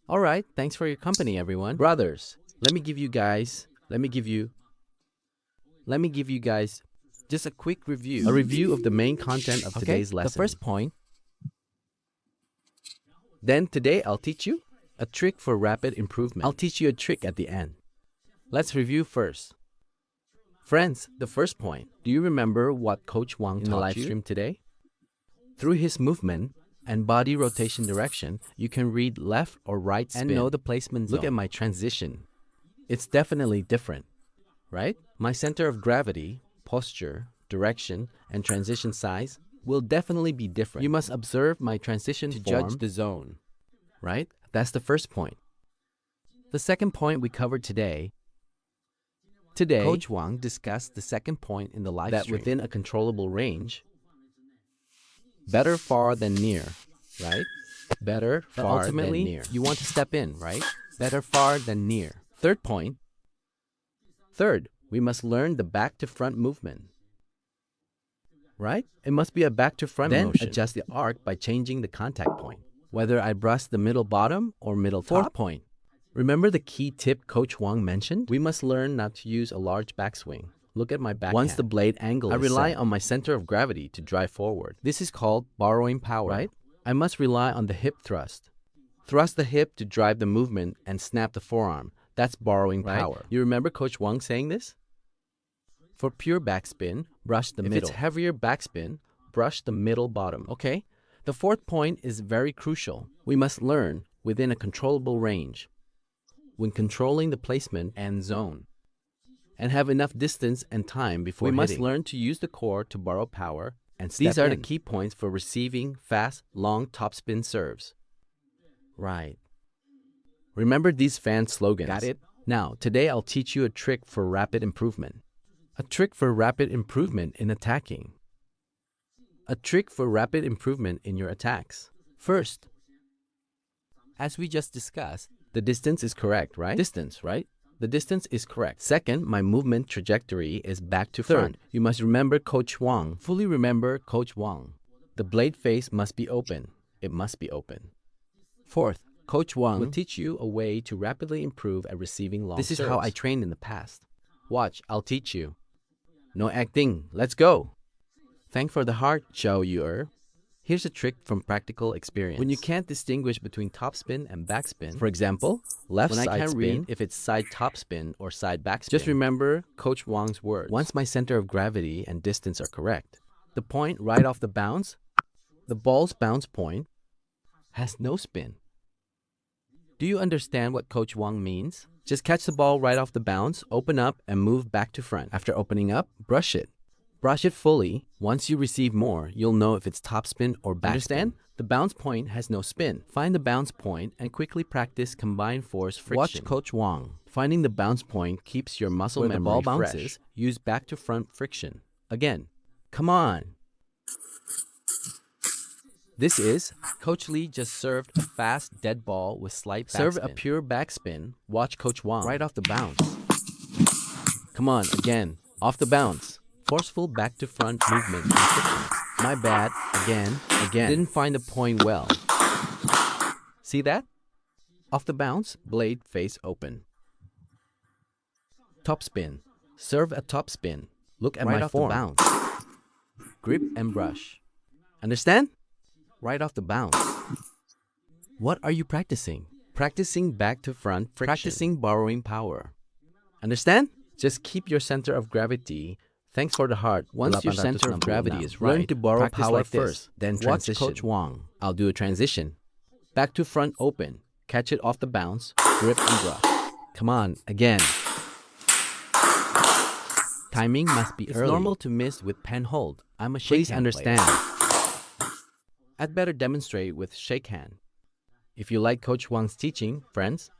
All right, thanks for your company, everyone. Brothers, let me give you guys just a quick review. A review of the main content of today's lesson. The first point. Then today I'll teach you a trick for rapid improvement. I'll teach you a trick at the end. Let's review first. Friends, the first point. Do you remember what Coach Wang taught in the live stream today? Through his movement and body rotation direction, you can read left or right spin and know the placement zone. Look at my transition. It's definitely different, right? My center of gravity, posture, direction, and transition size will definitely be different. You must observe my transition to judge the zone, right? That's the first point. The second point we covered today, Coach Wang discussed the second point in the live stream, that within a controllable range, better far than near, right? Better far than near. You want to step in, right? Better far than near. Third point. Third, we must learn the back to front movement, right? It must be a back to front motion. Then adjust the arc by changing the contact point, whether I brush the middle bottom or middle top. Fourth point. Remember the key tip Coach Wang mentioned? We must learn not to use a large backswing. Look at my backhand. Once the blade angle is set, I rely on my center of gravity to drive forward. This is called borrowing power, right? I must rely on the hip thrust. Thrust the hip to drive the movement and snap the forearm. That's borrowing power. You remember Coach Wang saying this? For pure backspin, brush the middle. If it's heavier backspin, brush the middle bottom, okay? The fourth point is very crucial. We must learn within a controllable range when controlling the placement and zone, and have enough distance and time before hitting. We must learn to use the core to borrow power and step in. These are the key points for receiving fast, long topspin serves. Right. Remember these fan slogans. Got it? Now, today I'll teach you a trick for rapid improvement. A trick for rapid improvement in attacking. A trick for rapid improvement in your attacks. First, as we just discussed, the distance is correct, right? Distance, right? The distance is correct. Second, my movement trajectory is back to front. You must remember Coach Wang. Fully remember Coach Wang. The blade face must be open. It must be open. Fourth, Coach Wang will teach you a way to rapidly improve at receiving long serves. This is how I trained in the past. Watch, I'll teach you. No acting. Let's go. Thank for the heart, Zhao Yu'er. Here's a trick from practical experience. When you can't distinguish between topspin and backspin, for example, left side spin, I can't read if it's side topspin or side backspin, just remember Coach Wang's words. Once my center of gravity and distance are correct, the point right off the bounce, the ball's bounce point, has no spin. Do you understand what Coach Wang means? Just catch the ball right off the bounce, open up, and move back to front. After opening up, brush it. Brush it fully. Once you receive more, you'll know if it's topspin or backspin. Understand? The bounce point has no spin. Find the bounce point and quickly practice combined force friction. Watch Coach Wang. Finding the bounce point keeps your muscle memory fresh. When the ball bounces, use back to front friction. Again, come on. This is Coach Lee just served a fast dead ball with slight backspin. Serve a pure backspin. Watch Coach Wang right off the bounce. Come on, again, off the bounce. Forceful back to front movement. My bad. Again. Didn't find the point well. See that? Off the bounce, blade face open. Top spin. Serve a top spin. Look at right my form. Right off the bounce. Grip and brush. Understand? Right off the bounce. What are you practicing? Practicing back to front friction. Practicing borrowing power. Understand? Just keep your center of gravity. Thanks for the heart. Once your center of gravity is right, learn to borrow power like first, then transition. Watch Coach Wang. I'll do a transition. Back to front open. Catch it off the bounce. Grip and brush. Come on, again. Timing must be early. It's normal to miss with pen hold. I'm a shake hand. Please understand. I'd better demonstrate with shake hand. If you like Coach Wang's teaching, friends,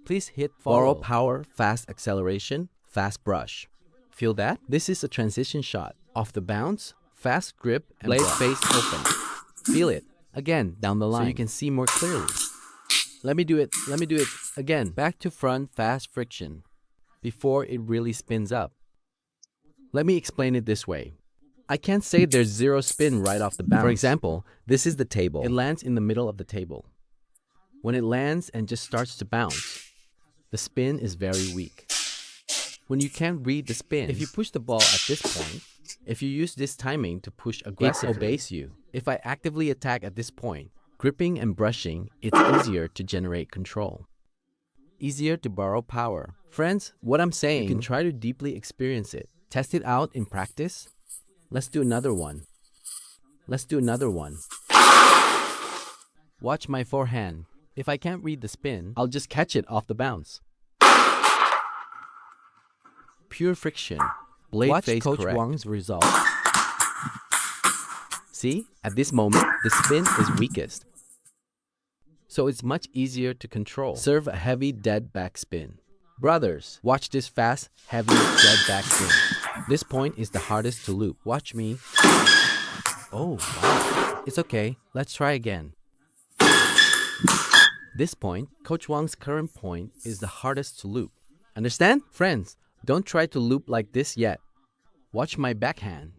please hit follow. Borrow power, fast acceleration, fast brush. Feel that? This is a transition shot. Off the bounce, fast grip, and blade face open. Feel it. Again, down the line, so you can see more clearly. Let me do it. Again, back to front, fast friction, before it really spins up. Let me explain it this way. I can't say there's zero spin right off the bounce. For example, this is the table. It lands in the middle of the table. When it lands and just starts to bounce, the spin is very weak. When you can't read the spin, if you push the ball at this point, if you use this timing to push aggressively, it obeys you. If I actively attack at this point, gripping and brushing, it's easier to generate control. Easier to borrow power. Friends, what I'm saying, you can try to deeply experience it. Test it out in practice. Let's do another one. Let's do another one. Watch my forehand. If I can't read the spin, I'll just catch it off the bounce. Pure friction. Blade Watch face Coach correct. Wang's result. See, at this moment, the spin is weakest. So it's much easier to control. Serve a heavy dead backspin. Brothers, watch this fast, heavy dead backspin. This point is the hardest to loop. Watch me. Oh, wow. It's okay. Let's try again. This point, Coach Wang's current point, is the hardest to loop. Understand? Friends, don't try to loop like this yet. Watch my backhand.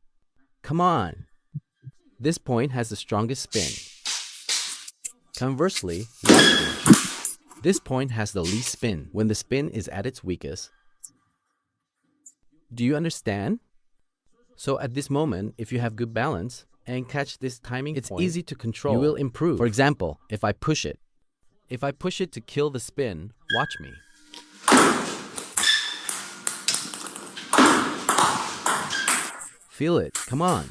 Come on. This point has the strongest spin. Conversely, watch me. This point has the least spin when the spin is at its weakest. Do you understand? So at this moment, if you have good balance and catch this timing point, it's easy to control. You will improve. For example, if I push it. If I push it to kill the spin, watch me. Feel it. Come on.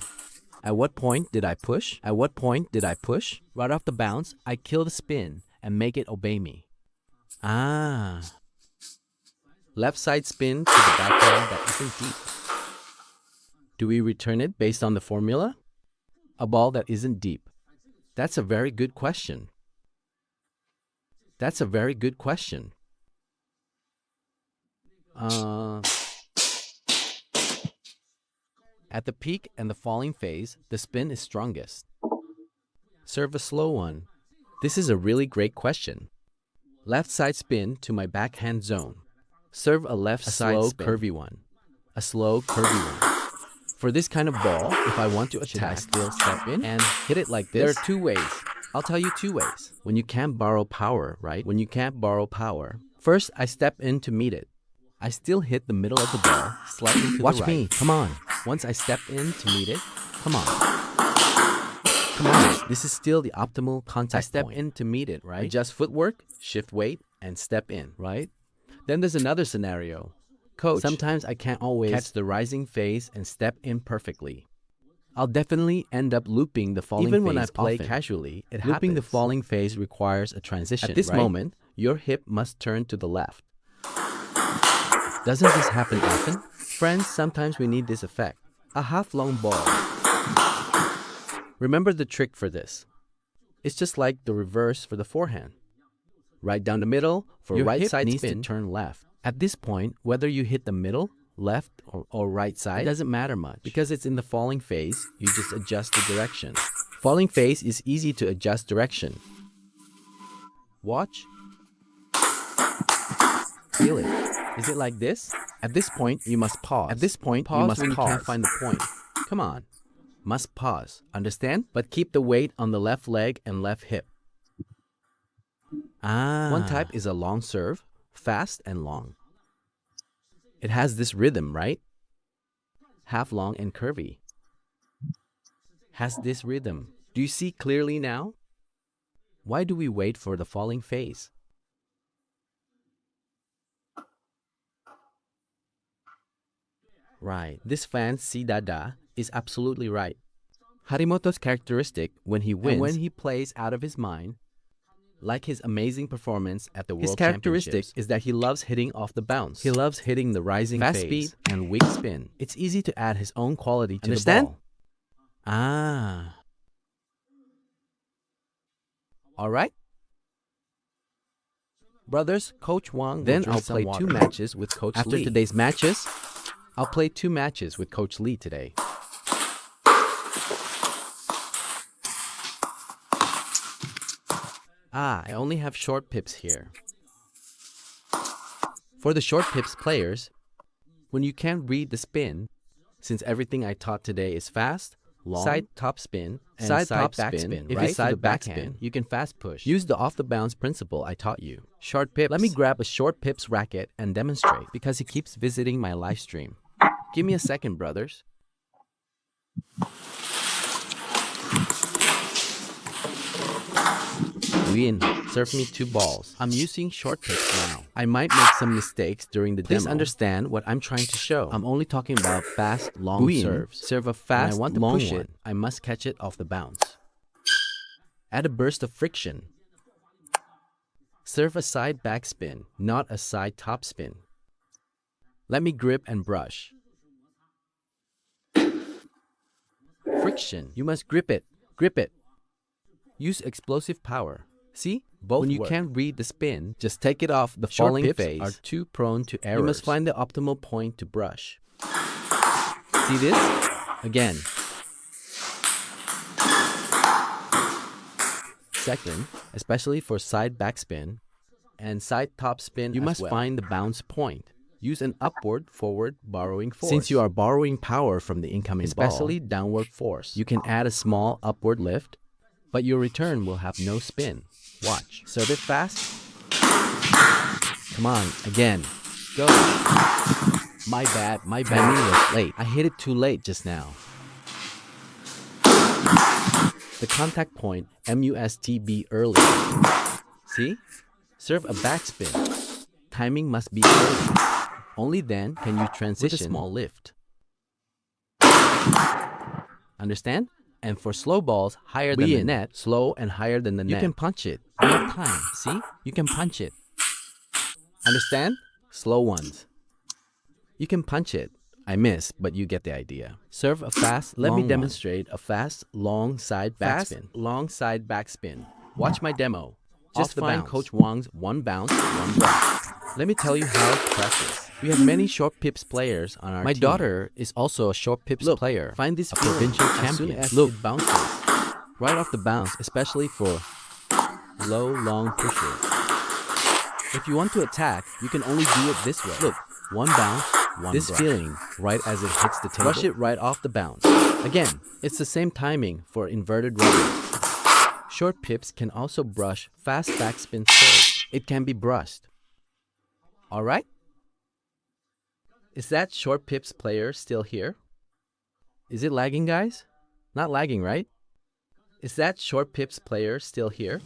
At what point did I push? At what point did I push? Right off the bounce, I kill the spin and make it obey me. Ah. Left side spin to the backhand that isn't deep. Do we return it based on the formula? A ball that isn't deep. That's a very good question. That's a very good question. At the peak and the falling phase, the spin is strongest. Serve a slow one. This is a really great question. Left side spin to my backhand zone. Serve a left side slow spin. Curvy one. A slow curvy one. For this kind of ball, if I want to attack, I still step in and hit it like this? There are two ways. I'll tell you two ways. When you can't borrow power, right? When you can't borrow power. First, I step in to meet it. I still hit the middle of the ball, slightly to the right. Watch me. Come on. Once I step in to meet it, come on. Come on. This is still the optimal contact point. I step in to meet it, right? Adjust footwork, shift weight, and step in, right? Then there's another scenario. Coach, sometimes I can't always catch the rising phase and step in perfectly. I'll definitely end up looping the falling phase. Even when I play casually, it happens. Looping the falling phase requires a transition. At this moment, your hip must turn to the left. Doesn't this happen often? Friends, sometimes we need this effect. A half-long ball. Remember the trick for this. It's just like the reverse for the forehand. Right down the middle for your right side needs spin, to turn left. At this point, whether you hit the middle, left, or right side, it doesn't matter much. Because it's in the falling phase, you just adjust the direction. Falling phase is easy to adjust direction. Watch. Feel it. Is it like this? At this point, you must pause. At this point, you must pause. You can't find the point. Come on. Must pause. Understand? But keep the weight on the left leg and left hip. One type is a long serve, fast and long. It has this rhythm, right? Half long and curvy. Has this rhythm. Do you see clearly now? Why do we wait for the falling phase? Right. This fan, Si Dada, is absolutely right. Harimoto's characteristic when he wins and when he plays out of his mind, like his amazing performance at the World Championships, his characteristic is that he loves hitting off the bounce. He loves hitting the rising fast phase, speed, and weak spin. It's easy to add his own quality to the ball. All right. Brothers, Coach Wang. Then I'll play 2 matches with Coach Lee. After today's matches, I'll play 2 matches with Coach Lee today. I only have short pips here. For the short pips players, when you can't read the spin, since everything I taught today is fast, long, side top spin, and side top back spin. spin. If Right? it's side To the back backhand, spin, you can fast push. use the off-the-bounce principle I taught you. Short pips. Let me grab a short pips racket and demonstrate because he keeps visiting my live stream. Give me a second, brothers. Win, serve me 2 balls. I'm using short pips now. I might make some mistakes during the Please demo. Understand what I'm trying to show. I'm only talking about fast, long Win, serves. serve a When fast, I want to long push one. it, I must catch it off the bounce. Add a burst of friction. Serve a side back spin, not a side top spin. Let me grip and brush. Friction. You must grip it. Grip it. Use explosive power. See? Both When you work. can't read the spin, just take it off. The Short falling pips phase are too prone to errors. You must find the optimal point to brush. See this? Again. Second, especially for side backspin and side top spin, you must find the bounce point. Use an upward, forward borrowing force. Since you are borrowing power from the incoming ball, especially downward force, you can add a small upward lift, but your return will have no spin. Watch. Serve it fast. Come on, again. Go. My bad. Timing was late. I hit it too late just now. The contact point, MUSTB early. See? Serve a backspin. Timing must be early. Only then can you transition with a small lift. Understand? And for slow balls higher than the net, slow and higher than the net, you can punch it. You have time. See? You can punch it. Understand? Slow ones. You can punch it. I miss, but you get the idea. Serve a fast, Let me demonstrate a fast, long side backspin. Long side backspin. Watch my demo. Just find Coach Wang's one bounce, one brush. Let me tell you how to practice. We have many short pips players on our team. My daughter is also a short pips player. Find this provincial champion. As soon as it bounces, right off the bounce, especially for low, long pushes. If you want to attack, you can only do it this way. Look, one bounce, one brush. Feeling, right as it hits the table. Brush it right off the bounce. Again, it's the same timing for inverted rubber. Short pips can also brush fast backspin serve. It can be brushed. All right? Is that short pips player still here? Is it lagging, guys? Not lagging, right? Is that short pips player still here?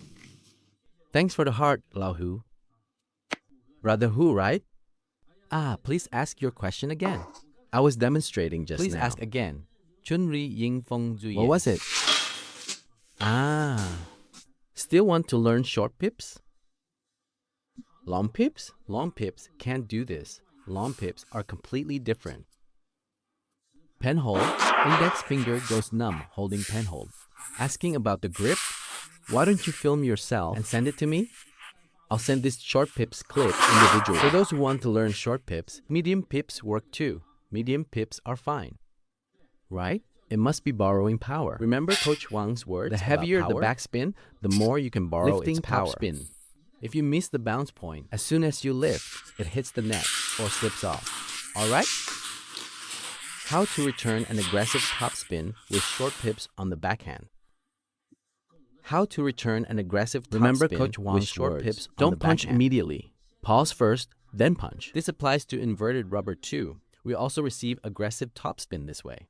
Thanks for the heart, Lao Hu. Brother Hu, right? Please ask your question again. I was demonstrating just now. Please ask again. Chunri Ying Feng Zuye. What was it? Still want to learn short pips? Long pips? Long pips can't do this. Long pips are completely different. Pen hold, index finger goes numb holding pen hold. Asking about the grip? Why don't you film yourself and send it to me? I'll send this short pips clip individually. For those who want to learn short pips, medium pips work too. Medium pips are fine. Right? It must be borrowing power. Remember Coach Wang's words? The heavier the backspin, the more you can borrow its power. Spin. If you miss the bounce point, as soon as you lift, it hits the net or slips off. Alright? How to return an aggressive topspin with short pips on the backhand. How to return an aggressive topspin with short pips on the backhand. Don't punch immediately. Pause first, then punch. This applies to inverted rubber too. We also receive aggressive topspin this way.